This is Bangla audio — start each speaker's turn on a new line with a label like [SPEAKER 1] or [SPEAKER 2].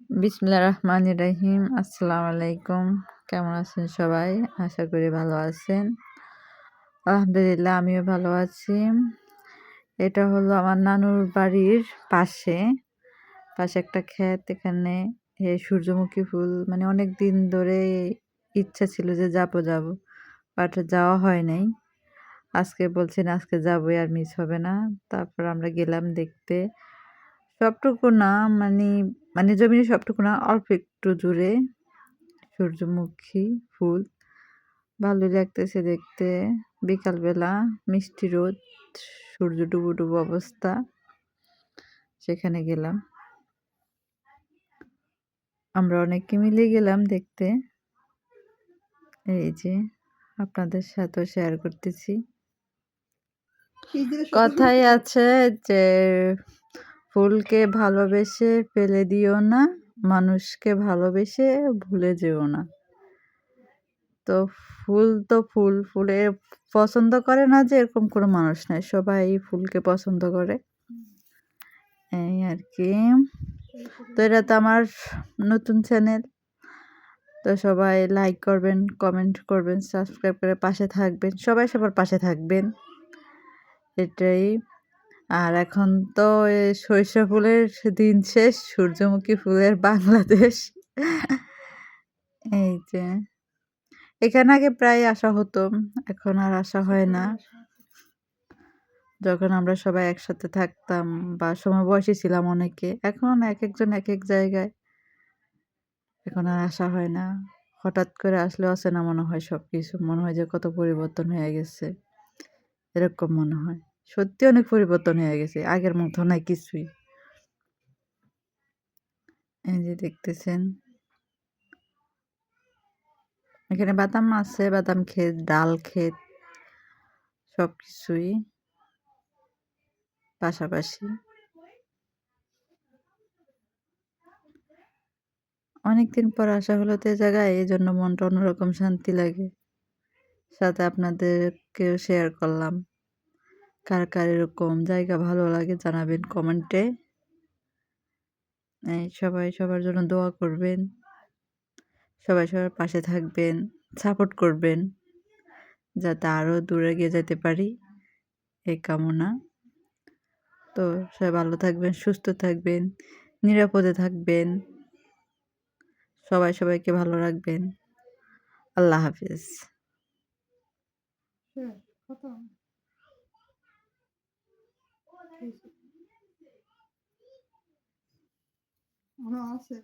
[SPEAKER 1] বিসমিল্লাহির রহমানির রহিম। আসসালামু আলাইকুম। কেমন আছেন সবাই? আশা করি ভালো আছেন। আলহামদুলিল্লাহ আমিও ভালো আছি। এটা হলো আমার নানুর বাড়ির পাশে। পাশে একটা ক্ষেত। এখানে সূর্যমুখী ফুল মানে অনেকদিন ধরে ইচ্ছা ছিল যে যাবো। বাট যাওয়া হয় নাই। আজকে বলছি না আজকে যাবোই আর মিস হবে না। তারপর আমরা গেলাম দেখতে। সবটুকু না মানে জমিনে সবটুকু না অল্প একটু জুড়ে সূর্যমুখী ফুল। ভালোই লাগতেছে দেখতে। বিকালবেলা মিষ্টি রোদ, সূর্য ডুবো অবস্থা। সেখানে গেলাম। আমরা অনেকে মিলে গেলাম দেখতে। এই যে আপনাদের সাথেও শেয়ার করতেছি। কথাই আছে যে ফুলকে ভালোবেসে ফেলে দিও না, মানুষকে ভালোবেসে ভুলে যেও না। তো ফুলের পছন্দ করে না যে এরকম কোনো মানুষ নাই, সবাই ফুলকে পছন্দ করে। এই আর কি। তো এটা তো আমার নতুন চ্যানেল, তো সবাই লাইক করবেন, কমেন্ট করবেন, সাবস্ক্রাইব করে পাশে থাকবেন, সবাই সবার পাশে থাকবেন, এটাই। আর এখন তো সরিষা ফুলের দিন শেষ, সূর্যমুখী ফুলের বাংলাদেশ। এই যে এখানে আগে প্রায় আসা হতো, এখন আর আসা হয় না। যখন আমরা সবাই একসাথে থাকতাম বা সমবয়সী ছিলাম অনেকে, এখন এক একজন এক এক জায়গায়, এখন আর আসা হয় না। হঠাৎ করে আসলে অচেনা মনে হয় সবকিছু, মনে হয় যে কত পরিবর্তন হয়ে গেছে, এরকম মনে হয়। সত্যি অনেক পরিবর্তন হয়ে গেছে, আগের মতো নাই কিছুই। এই যে দেখতেছেন এখানে বাদাম আছে, বাদাম ক্ষেত, ডাল ক্ষেত, সবকিছুই পাশাপাশি। অনেকদিন পর আসা হলো তো এই জায়গায়, এই জন্য মনটা অন্যরকম শান্তি লাগে। সাথে আপনাদেরকেও শেয়ার করলাম। কার কার এরকম জায়গা ভালো লাগে জানাবেন কমেন্টে। সবাই সবার জন্য দোয়া করবেন, সবাই সবার পাশে থাকবেন, সাপোর্ট করবেন, যাতে আরও দূরে এগিয়ে যেতে পারি, এই কামনা। তো সবাই ভালো থাকবেন, সুস্থ থাকবেন, নিরাপদে থাকবেন, সবাই সবাইকে ভালো রাখবেন। আল্লাহ হাফিজ। আছে